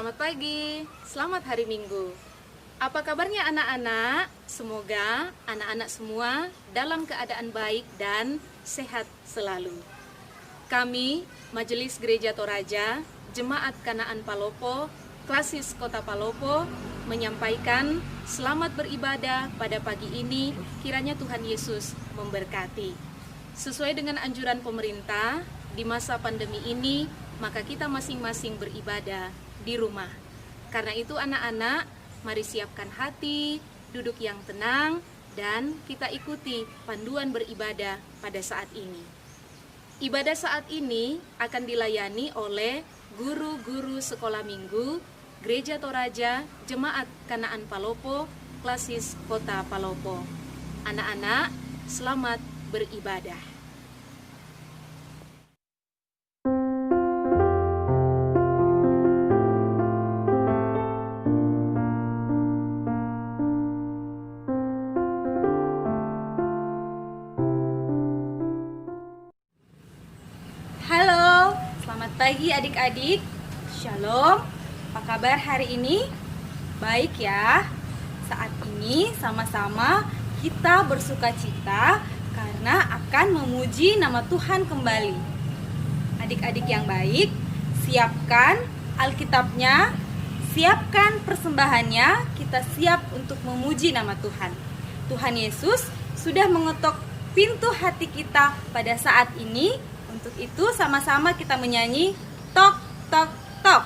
Selamat pagi, selamat hari Minggu. Apa kabarnya anak-anak? Semoga anak-anak semua dalam keadaan baik dan sehat selalu. Kami, Majelis Gereja Toraja, Jemaat Kanaan Palopo, Klasis Kota Palopo, menyampaikan selamat beribadah pada pagi ini, kiranya Tuhan Yesus memberkati. Sesuai dengan anjuran pemerintah, di masa pandemi ini, maka kita masing-masing beribadah di rumah. Karena itu anak-anak, mari siapkan hati, duduk yang tenang, dan kita ikuti panduan beribadah pada saat ini. Ibadah saat ini akan dilayani oleh guru-guru sekolah minggu, Gereja Toraja, Jemaat Kanaan Palopo, Klasis Kota Palopo. Anak-anak, selamat beribadah. Halo, selamat pagi adik-adik. Shalom, apa kabar hari ini? Baik ya. Saat ini sama-sama kita bersukacita karena akan memuji nama Tuhan kembali. Adik-adik yang baik, siapkan Alkitabnya, siapkan persembahannya, kita siap untuk memuji nama Tuhan. Tuhan Yesus sudah mengetok pintu hati kita pada saat ini. Untuk itu sama-sama kita menyanyi tok tok tok.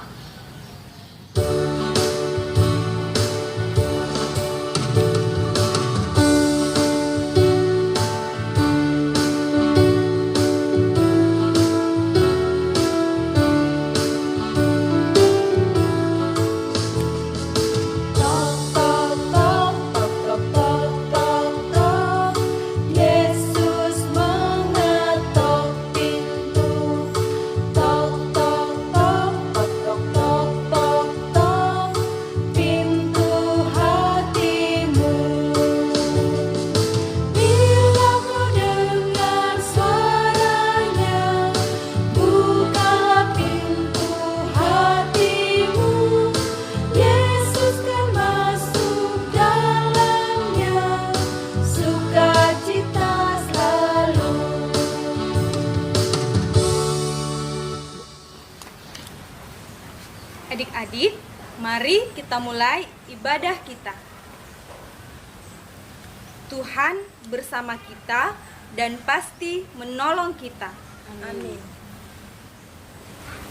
Adik-adik, mari kita mulai ibadah kita. Tuhan bersama kita dan pasti menolong kita. Amin.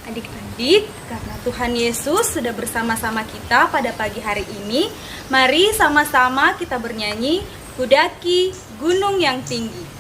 Adik-adik, karena Tuhan Yesus sudah bersama-sama kita pada pagi hari ini, mari sama-sama kita bernyanyi Kudaki Gunung yang Tinggi.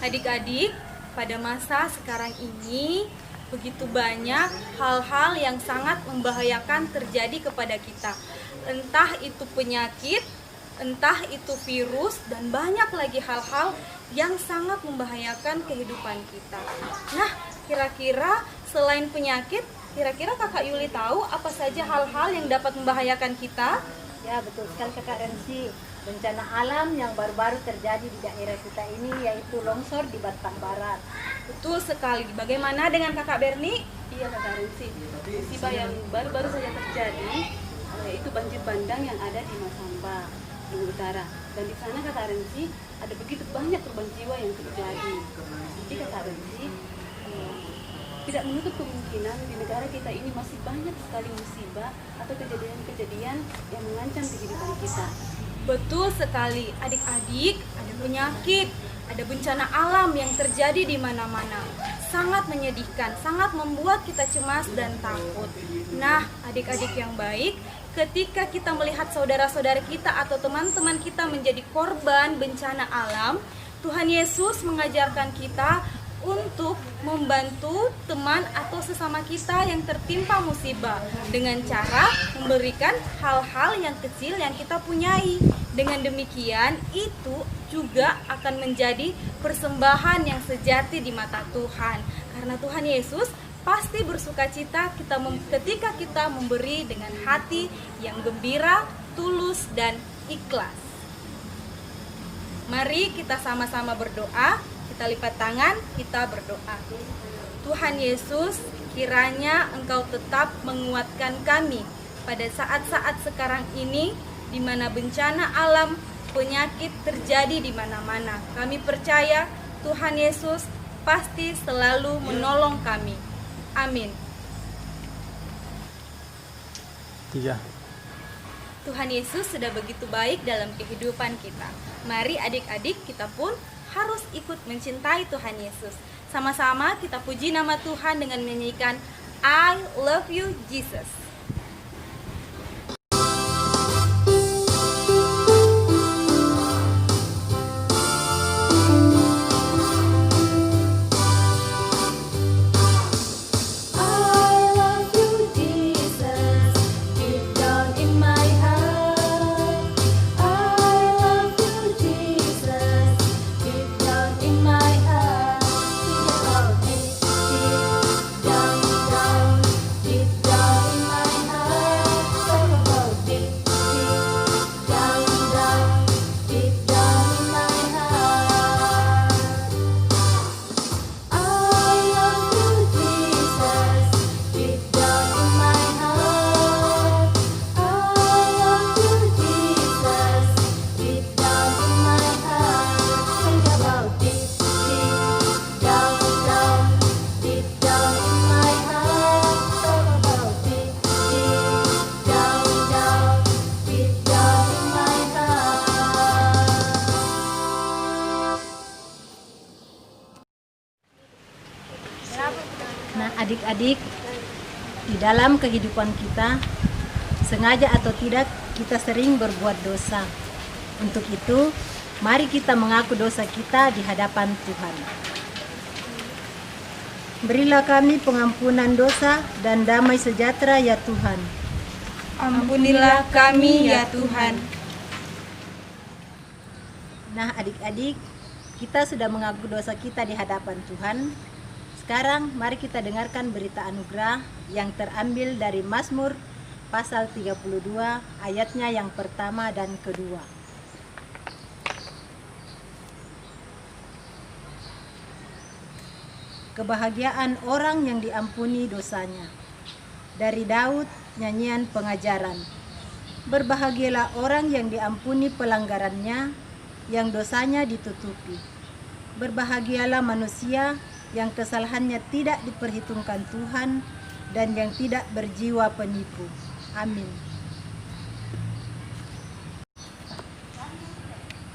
Adik-adik, pada masa sekarang ini begitu banyak hal-hal yang sangat membahayakan terjadi kepada kita. Entah itu penyakit, entah itu virus, dan banyak lagi hal-hal yang sangat membahayakan kehidupan kita. Nah, kira-kira selain penyakit, kira-kira Kakak Yuli tahu apa saja hal-hal yang dapat membahayakan kita? Ya, betul sekali Kakak Rensi. Bencana alam yang baru-baru terjadi di daerah kita ini yaitu longsor di Batang Barat. Betul sekali. Bagaimana dengan Kakak Berni? Iya Kakak Rensi, musibah yang baru-baru saja terjadi yaitu banjir bandang yang ada di Masamba, Luwu Utara. Dan di sana Kakak Rensi ada begitu banyak korban jiwa yang terjadi. Jadi Kakak Rensi tidak menutup kemungkinan di negara kita ini masih banyak sekali musibah atau kejadian-kejadian yang mengancam kehidupan kita. Betul sekali, adik-adik, ada penyakit, ada bencana alam yang terjadi di mana-mana. Sangat menyedihkan, sangat membuat kita cemas dan takut. Nah, adik-adik yang baik, ketika kita melihat saudara-saudara kita atau teman-teman kita menjadi korban bencana alam, Tuhan Yesus mengajarkan kita untuk membantu teman atau sesama kita yang tertimpa musibah dengan cara memberikan hal-hal yang kecil yang kita punyai. Dengan demikian, itu juga akan menjadi persembahan yang sejati di mata Tuhan. Karena Tuhan Yesus pasti bersukacita ketika kita memberi dengan hati yang gembira, tulus, dan ikhlas. Mari kita sama-sama berdoa. Kita lipat tangan, kita berdoa. Tuhan Yesus, kiranya Engkau tetap menguatkan kami pada saat-saat sekarang ini di mana bencana alam, penyakit terjadi di mana-mana. Kami percaya Tuhan Yesus pasti selalu menolong kami. Amin. Tuhan Yesus sudah begitu baik dalam kehidupan kita. Mari adik-adik kita pun harus ikut mencintai Tuhan Yesus. Sama-sama kita puji nama Tuhan dengan menyanyikan I Love You Jesus. Nah, adik-adik, di dalam kehidupan kita, sengaja atau tidak, kita sering berbuat dosa. Untuk itu, mari kita mengaku dosa kita di hadapan Tuhan. Berilah kami pengampunan dosa dan damai sejahtera ya Tuhan. Ampunilah kami ya Tuhan. Nah, adik-adik, kita sudah mengaku dosa kita di hadapan Tuhan. Sekarang mari kita dengarkan berita anugerah yang terambil dari Mazmur pasal 32 ayatnya yang pertama dan kedua. Kebahagiaan orang yang diampuni dosanya. Dari Daud, nyanyian pengajaran. Berbahagialah orang yang diampuni pelanggarannya, yang dosanya ditutupi. Berbahagialah manusia yang kesalahannya tidak diperhitungkan Tuhan dan yang tidak berjiwa penipu. Amin.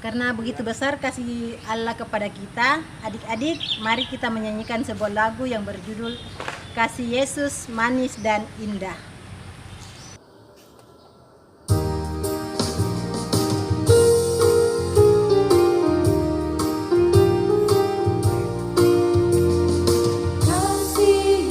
Karena begitu besar kasih Allah kepada kita, adik-adik, mari kita menyanyikan sebuah lagu yang berjudul Kasih Yesus Manis dan Indah. Kasih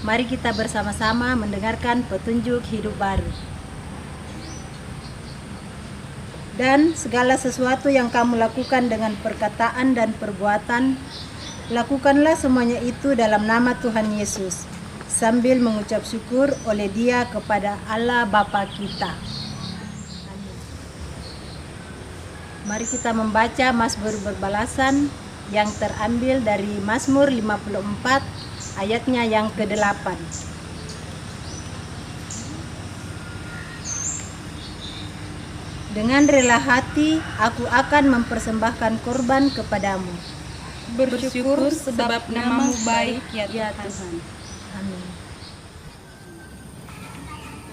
mari kita bersama-sama mendengarkan petunjuk hidup baru. Dan segala sesuatu yang kamu lakukan dengan perkataan dan perbuatan, lakukanlah semuanya itu dalam nama Tuhan Yesus, sambil mengucap syukur oleh Dia kepada Allah Bapa kita. Mari kita membaca Mazmur berbalasan yang terambil dari Mazmur 54 ayatnya yang ke-8. Dengan rela hati aku akan mempersembahkan korban kepadamu. Bersyukur sebab namamu baik ya Tuhan. Amin.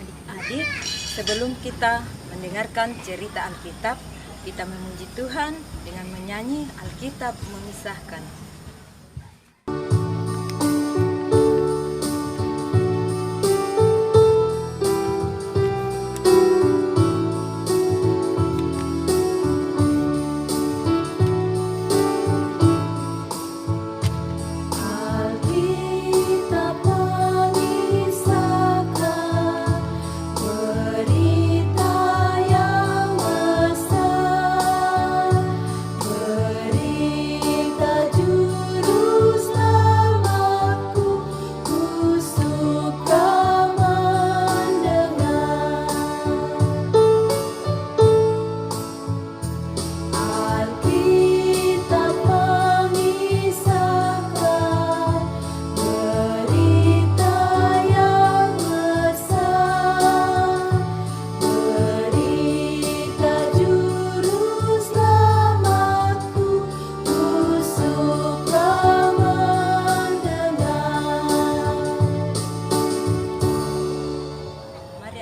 Adik-adik, sebelum kita mendengarkan cerita Alkitab, kita memuji Tuhan dengan menyanyi Alkitab Mengisahkan.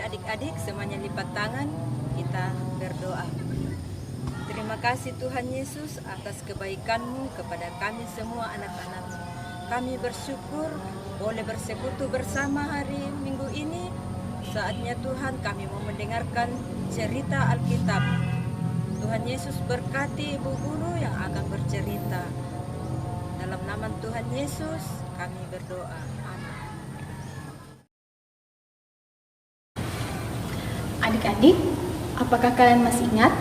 Adik-adik semuanya lipat tangan, kita berdoa. Terima kasih Tuhan Yesus atas kebaikan-Mu kepada kami semua anak-anak-Mu. Kami bersyukur boleh bersekutu bersama hari Minggu ini. Saatnya Tuhan kami mau mendengarkan cerita Alkitab. Tuhan Yesus berkati Ibu Guru yang akan bercerita. Dalam nama Tuhan Yesus kami berdoa. Amin. Adik-adik, apakah kalian masih ingat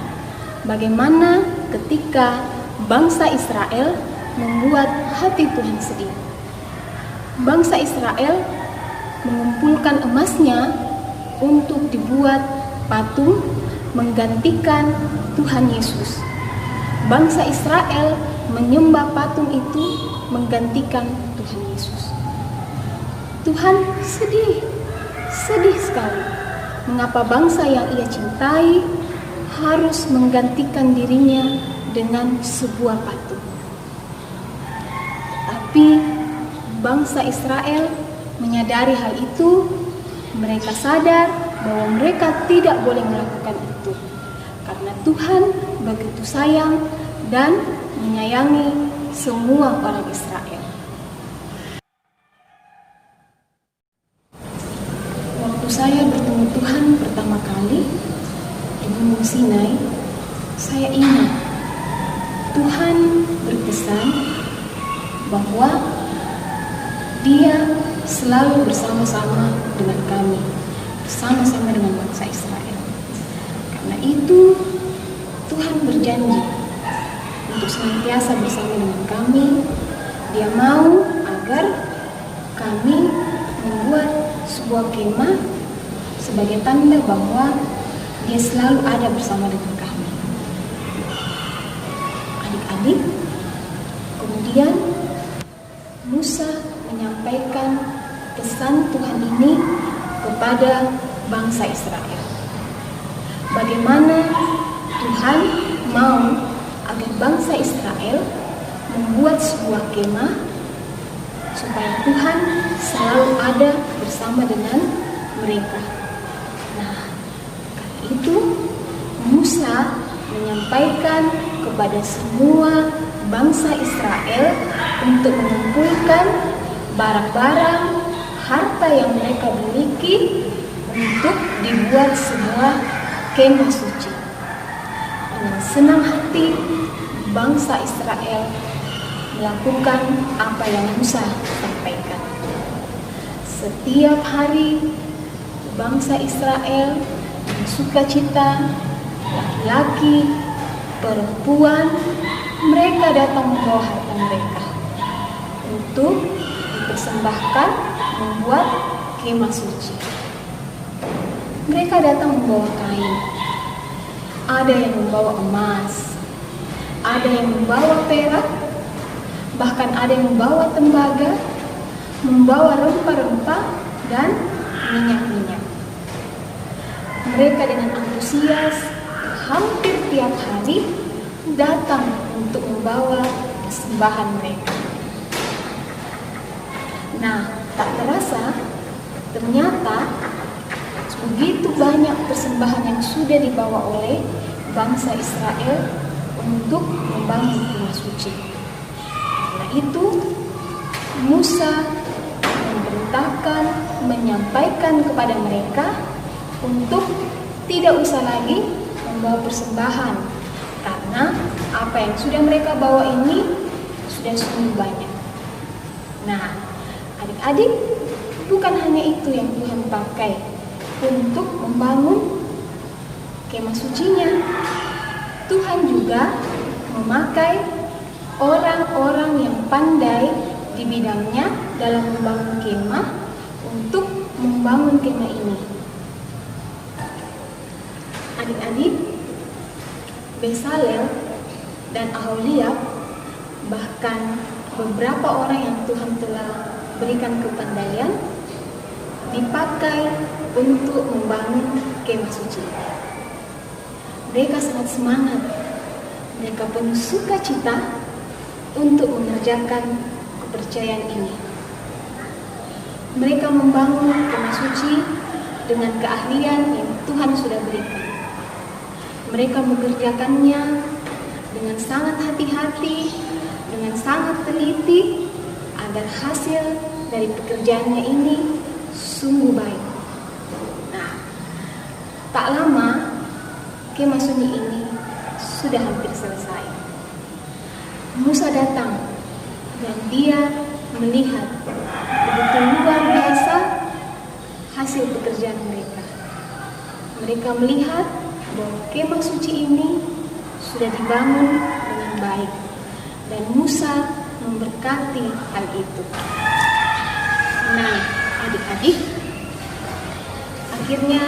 bagaimana ketika bangsa Israel membuat hati Tuhan sedih? Bangsa Israel mengumpulkan emasnya untuk dibuat patung menggantikan Tuhan Yesus. Bangsa Israel menyembah patung itu menggantikan Tuhan Yesus. Tuhan sedih sekali. Mengapa bangsa yang ia cintai harus menggantikan dirinya dengan sebuah patung? Tapi bangsa Israel menyadari hal itu. Mereka sadar bahwa mereka tidak boleh melakukan itu, karena Tuhan begitu sayang dan menyayangi semua orang Israel. Waktu saya bertemu Tuhan pertama kali di Gunung Sinai, saya ingat Tuhan berpesan bahwa Dia selalu bersama-sama dengan kami, bersama-sama dengan bangsa Israel. Karena itu Tuhan berjanji untuk senantiasa bersama dengan kami. Dia mau agar kami membuat sebuah kemah sebagai tanda bahwa Dia selalu ada bersama dengan kami. Adik-adik, kemudian Musa menyampaikan pesan Tuhan ini kepada bangsa Israel. Bagaimana Tuhan mau agar bangsa Israel membuat sebuah kemah supaya Tuhan selalu ada bersama dengan mereka. Nah, karena itu Musa menyampaikan kepada semua bangsa Israel untuk mengumpulkan barang-barang harta yang mereka miliki untuk dibuat sebuah kemah suci. Dengan senang hati bangsa Israel melakukan apa yang Musa sampaikan. Setiap hari bangsa Israel bersukacita, laki-laki, perempuan, mereka datang membawa harta mereka untuk dipersembahkan membuat kemah suci. Mereka datang membawa kain, ada yang membawa emas, ada yang membawa perak, bahkan ada yang membawa tembaga, membawa rempah-rempah dan minyak-minyak. Mereka dengan antusias hampir tiap hari datang untuk membawa persembahan mereka. Nah, tak terasa ternyata begitu banyak persembahan yang sudah dibawa oleh bangsa Israel untuk membangun kemah suci. Karena itu Musa memerintahkan, menyampaikan kepada mereka untuk tidak usah lagi membawa persembahan, karena apa yang sudah mereka bawa ini sudah sungguh banyak. Nah, adik-adik, bukan hanya itu yang Tuhan pakai untuk membangun kemah sucinya. Tuhan juga memakai orang-orang yang pandai di bidangnya dalam membangun kemah untuk membangun kemah ini. Adik-adik, Bezalel dan Aholiab, bahkan beberapa orang yang Tuhan telah berikan kepandaian, dipakai untuk membangun kemah suci. Mereka sangat semangat, mereka penuh sukacita untuk mengerjakan kepercayaan ini. Mereka membangun kemah suci dengan keahlian yang Tuhan sudah berikan. Mereka mengerjakannya dengan sangat hati-hati, dengan sangat teliti, agar hasil dari pekerjaannya ini sungguh baik. Nah, tak lama kemah suci ini sudah hampir selesai. Musa datang dan dia melihat begitu luar biasa hasil pekerjaan mereka. Mereka melihat bahwa kemah suci ini sudah dibangun dengan baik, dan Musa memberkati hal itu. Nah, adik-adik, akhirnya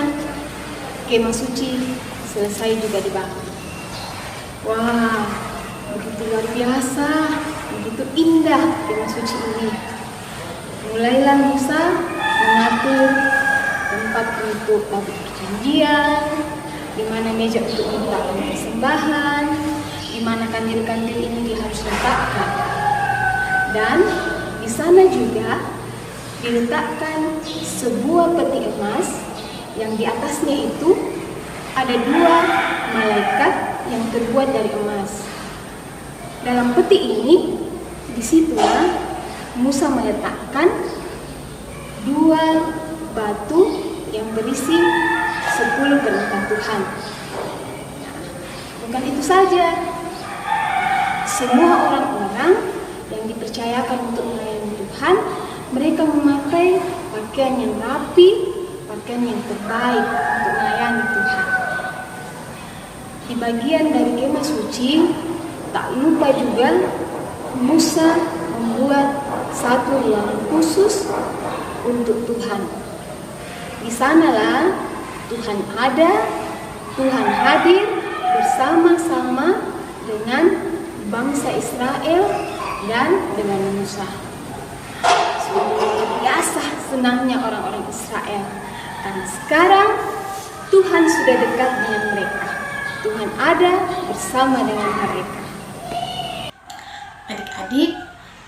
kemah suci selesai juga dibangun. Wah, begitu luar biasa, begitu indah kemah suci ini. Mulailah Musa mengatur tempat untuk tabut perjanjian, di mana meja untuk meletakkan persembahan, di mana kandil-kandil ini dia harus letakkan. Dan di sana juga diletakkan sebuah peti emas yang di atasnya itu ada 2 malaikat yang terbuat dari emas. Dalam peti ini, disitulah Musa meletakkan 2 batu yang berisi 10 perintah Tuhan. Bukan itu saja, semua orang-orang yang dipercayakan untuk melayani Tuhan, mereka memakai pakaian yang rapi, pakaian yang terbaik untuk melayani Tuhan. Di bagian dari kemah suci, tak lupa juga Musa membuat satu ruangan khusus untuk Tuhan. Di sanalah Tuhan ada, Tuhan hadir bersama-sama dengan bangsa Israel dan dengan Musa. Luar biasa senangnya orang-orang Israel, karena sekarang Tuhan sudah dekat dengan mereka. Tuhan ada bersama dengan mereka. Adik-adik,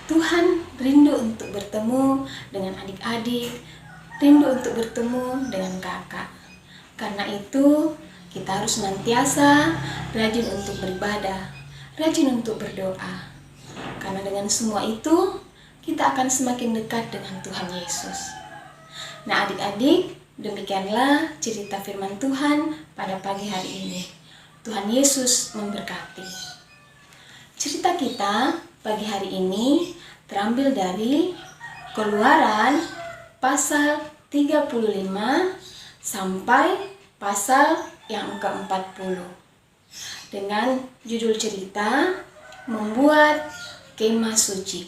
Tuhan rindu untuk bertemu dengan adik-adik, rindu untuk bertemu dengan kakak. Karena itu, kita harus senantiasa rajin untuk beribadah, rajin untuk berdoa. Karena dengan semua itu, kita akan semakin dekat dengan Tuhan Yesus. Nah, adik-adik, demikianlah cerita firman Tuhan pada pagi hari ini. Tuhan Yesus memberkati. Cerita kita pagi hari ini terambil dari Keluaran pasal 35 sampai pasal yang ke-40 dengan judul cerita Membuat Kemah Suci.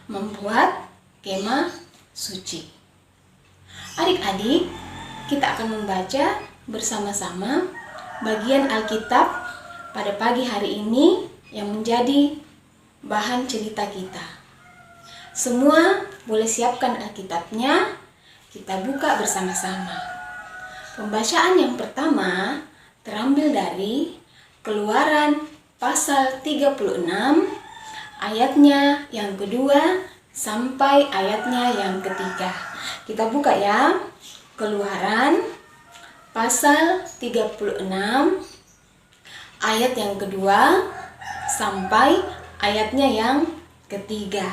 Membuat kemah suci. Adik-adik, kita akan membaca bersama-sama bagian Alkitab pada pagi hari ini yang menjadi bahan cerita kita. Semua boleh siapkan Alkitabnya, kita buka bersama-sama. Pembacaan yang pertama terambil dari Keluaran pasal 36 ayatnya yang kedua sampai ayatnya yang ketiga. Kita buka ya. Keluaran pasal 36 ayat yang kedua sampai ayatnya yang ketiga.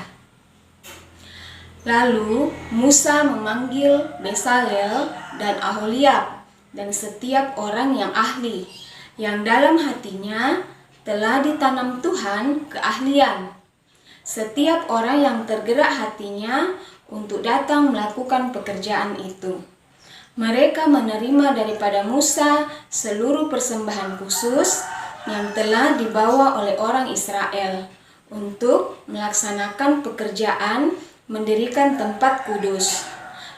Lalu Musa memanggil Besalel dan Aholiab dan setiap orang yang ahli, yang dalam hatinya telah ditanam Tuhan keahlian. Setiap orang yang tergerak hatinya untuk datang melakukan pekerjaan itu. Mereka menerima daripada Musa seluruh persembahan khusus yang telah dibawa oleh orang Israel untuk melaksanakan pekerjaan mendirikan tempat kudus.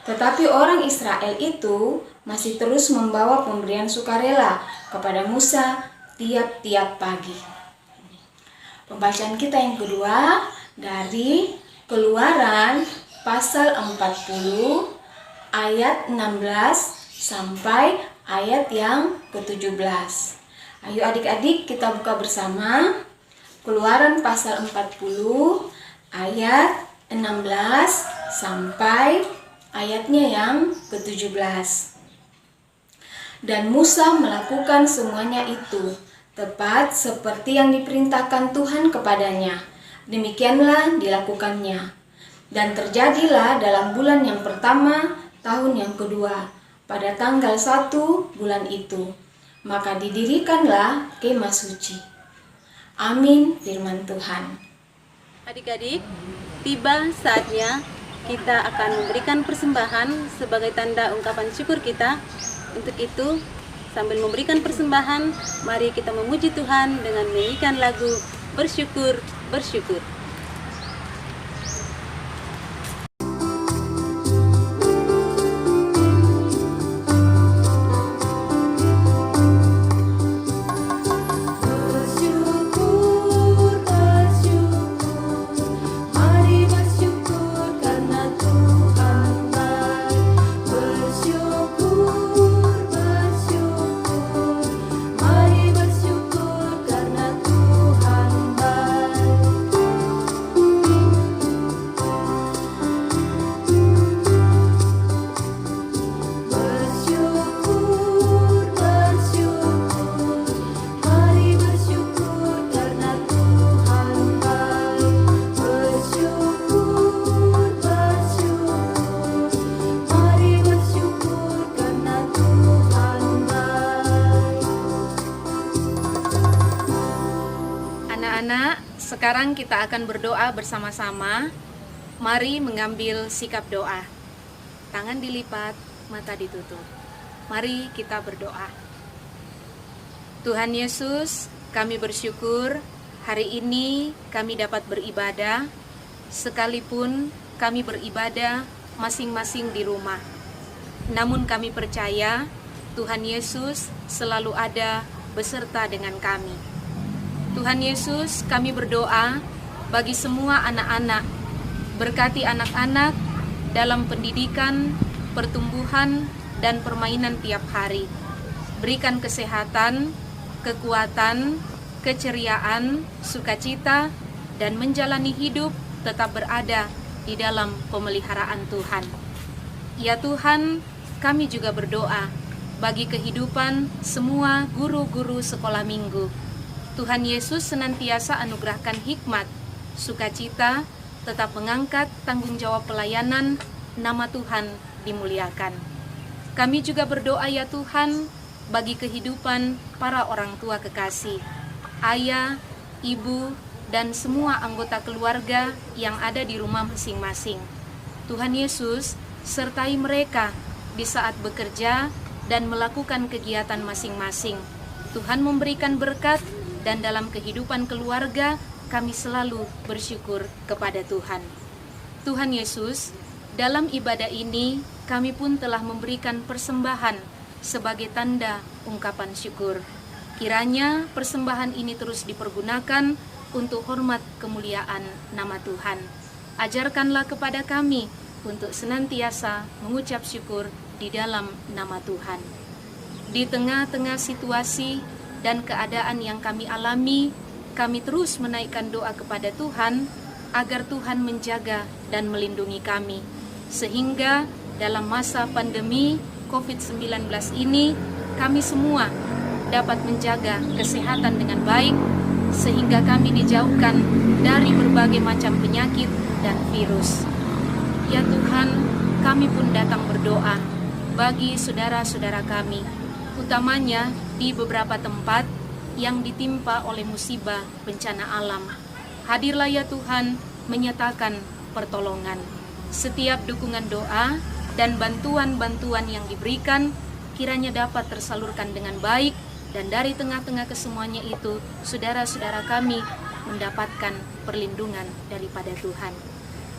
Tetapi orang Israel itu masih terus membawa pemberian sukarela kepada Musa tiap-tiap pagi. Pembacaan kita yang kedua dari Keluaran pasal 40 ayat 16 sampai ayat yang ke-17. Ayo adik-adik kita buka bersama Keluaran pasal 40 ayat 16 sampai ayatnya yang ke-17. Dan Musa melakukan semuanya itu tepat seperti yang diperintahkan Tuhan kepadanya. Demikianlah dilakukannya. Dan terjadilah dalam bulan yang pertama, tahun yang kedua, pada tanggal 1 bulan itu. Maka didirikanlah kemah suci. Amin firman Tuhan. Adik-adik, tiba saatnya kita akan memberikan persembahan sebagai tanda ungkapan syukur kita. Untuk itu, sambil memberikan persembahan, mari kita memuji Tuhan dengan menyanyikan lagu Bersyukur, Bersyukur. Anak-anak, sekarang kita akan berdoa bersama-sama. Mari mengambil sikap doa. Tangan dilipat, mata ditutup. Mari kita berdoa. Tuhan Yesus, kami bersyukur hari ini kami dapat beribadah, sekalipun kami beribadah masing-masing di rumah. Namun kami percaya Tuhan Yesus selalu ada beserta dengan kami. Tuhan Yesus, kami berdoa bagi semua anak-anak. Berkati anak-anak dalam pendidikan, pertumbuhan, dan permainan tiap hari. Berikan kesehatan, kekuatan, keceriaan, sukacita, dan menjalani hidup tetap berada di dalam pemeliharaan Tuhan. Ya Tuhan, kami juga berdoa bagi kehidupan semua guru-guru sekolah minggu. Tuhan Yesus senantiasa anugerahkan hikmat, sukacita, tetap mengangkat tanggung jawab pelayanan, nama Tuhan dimuliakan. Kami juga berdoa ya Tuhan, bagi kehidupan para orang tua kekasih, ayah, ibu, dan semua anggota keluarga yang ada di rumah masing-masing. Tuhan Yesus, sertai mereka di saat bekerja dan melakukan kegiatan masing-masing. Tuhan memberikan berkat, dan dalam kehidupan keluarga kami selalu bersyukur kepada Tuhan. Tuhan Yesus, dalam ibadah ini kami pun telah memberikan persembahan sebagai tanda ungkapan syukur. Kiranya persembahan ini terus dipergunakan untuk hormat kemuliaan nama Tuhan. Ajarkanlah kepada kami untuk senantiasa mengucap syukur di dalam nama Tuhan. Di tengah-tengah situasi dan keadaan yang kami alami, kami terus menaikkan doa kepada Tuhan agar Tuhan menjaga dan melindungi kami, sehingga dalam masa pandemi COVID-19 ini kami semua dapat menjaga kesehatan dengan baik, sehingga kami dijauhkan dari berbagai macam penyakit dan virus. Ya Tuhan, kami pun datang berdoa bagi saudara-saudara kami, utamanya di beberapa tempat yang ditimpa oleh musibah bencana alam. Hadirlah ya Tuhan, menyatakan pertolongan. Setiap dukungan doa dan bantuan-bantuan yang diberikan kiranya dapat tersalurkan dengan baik, dan dari tengah-tengah kesemuanya itu, saudara-saudara kami mendapatkan perlindungan daripada Tuhan.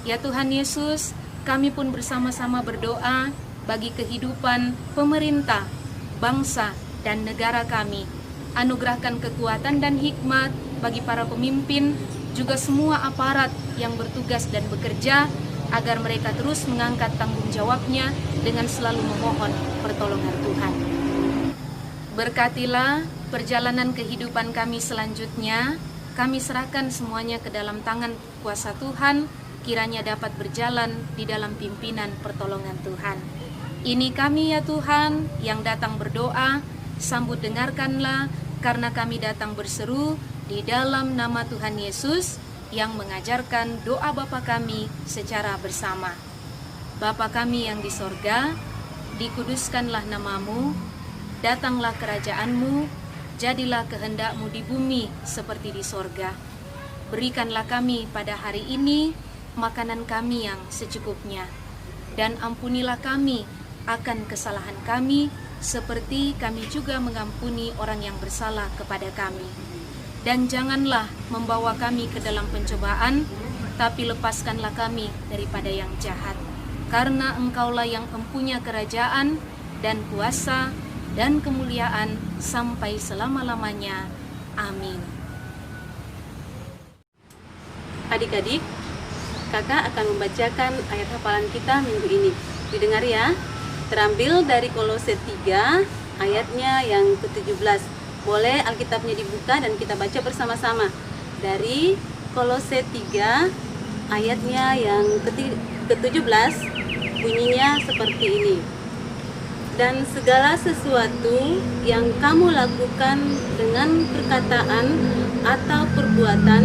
Ya Tuhan Yesus, kami pun bersama-sama berdoa bagi kehidupan pemerintah, bangsa, dan negara kami. Anugerahkan kekuatan dan hikmat bagi para pemimpin, juga semua aparat yang bertugas dan bekerja, agar mereka terus mengangkat tanggung jawabnya dengan selalu memohon pertolongan Tuhan. Berkatilah perjalanan kehidupan kami selanjutnya. Kami serahkan semuanya ke dalam tangan kuasa Tuhan, kiranya dapat berjalan di dalam pimpinan pertolongan Tuhan. Ini kami ya Tuhan yang datang berdoa, sambut dengarkanlah, karena kami datang berseru di dalam nama Tuhan Yesus yang mengajarkan doa Bapa kami secara bersama. Bapa kami yang di sorga, dikuduskanlah namamu, datanglah kerajaanmu, jadilah kehendak-Mu di bumi seperti di sorga. Berikanlah kami pada hari ini makanan kami yang secukupnya, dan ampunilah kami akan kesalahan kami, seperti kami juga mengampuni orang yang bersalah kepada kami. Dan janganlah membawa kami ke dalam pencobaan, tapi lepaskanlah kami daripada yang jahat. Karena Engkaulah yang mempunyai kerajaan dan kuasa dan kemuliaan sampai selama-lamanya. Amin. Adik-adik, kakak akan membacakan ayat hafalan kita minggu ini. Didengar ya. Terambil dari Kolose 3 ayatnya yang ke-17. Boleh Alkitabnya dibuka dan kita baca bersama-sama. Dari Kolose 3 ayatnya yang ke-17 bunyinya seperti ini. Dan segala sesuatu yang kamu lakukan dengan perkataan atau perbuatan,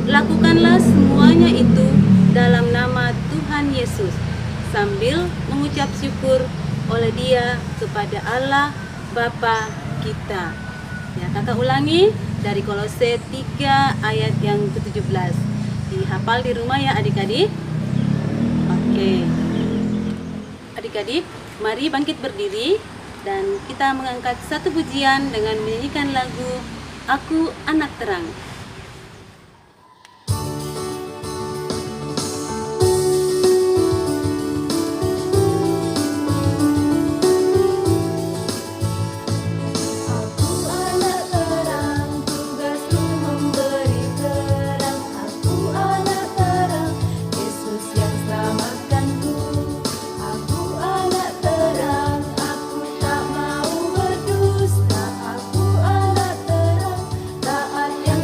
lakukanlah semuanya itu dalam nama Tuhan Yesus, sambil mengucap syukur oleh Dia kepada Allah Bapa kita. Ya, kakak ulangi dari Kolose 3 ayat yang ke-17. Dihafal di rumah ya adik-adik. Oke. Adik-adik, mari bangkit berdiri dan kita mengangkat satu pujian dengan menyanyikan lagu Aku Anak Terang. Aku anak terang, taat yang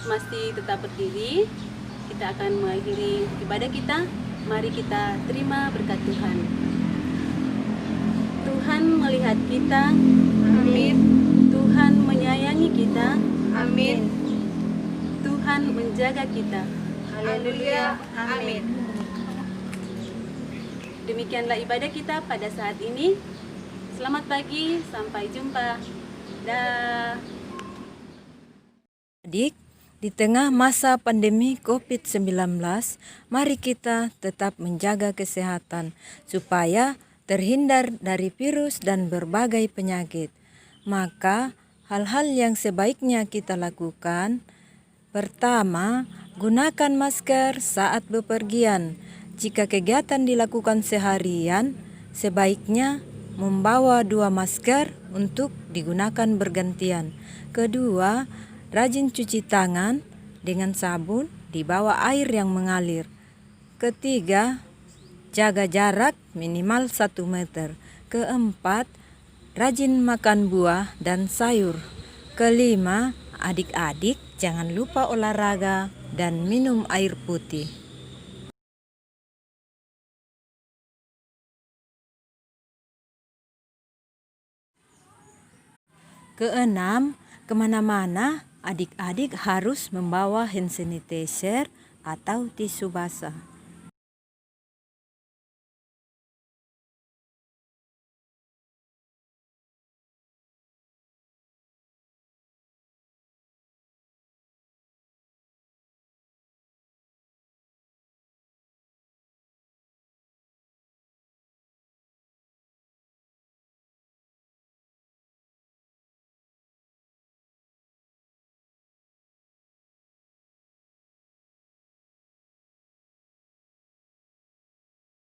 masih tetap berdiri. Kita akan mengakhiri ibadah kita. Mari kita terima berkat Tuhan. Tuhan melihat kita. Amin. Tuhan menyayangi kita. Amin. Tuhan menjaga kita. Haleluya. Amin. Demikianlah ibadah kita pada saat ini. Selamat pagi, sampai jumpa. Dah. Adik, di tengah masa pandemi COVID-19, mari kita tetap menjaga kesehatan supaya terhindar dari virus dan berbagai penyakit. Maka, hal-hal yang sebaiknya kita lakukan, pertama, gunakan masker saat bepergian. Jika kegiatan dilakukan seharian, sebaiknya membawa 2 masker untuk digunakan bergantian. Kedua, rajin cuci tangan dengan sabun di bawah air yang mengalir. Ketiga, jaga jarak minimal 1 meter. Keempat, rajin makan buah dan sayur. Kelima, adik-adik jangan lupa olahraga dan minum air putih. Keenam, kemana-mana adik-adik harus membawa hand sanitizer atau tisu basah.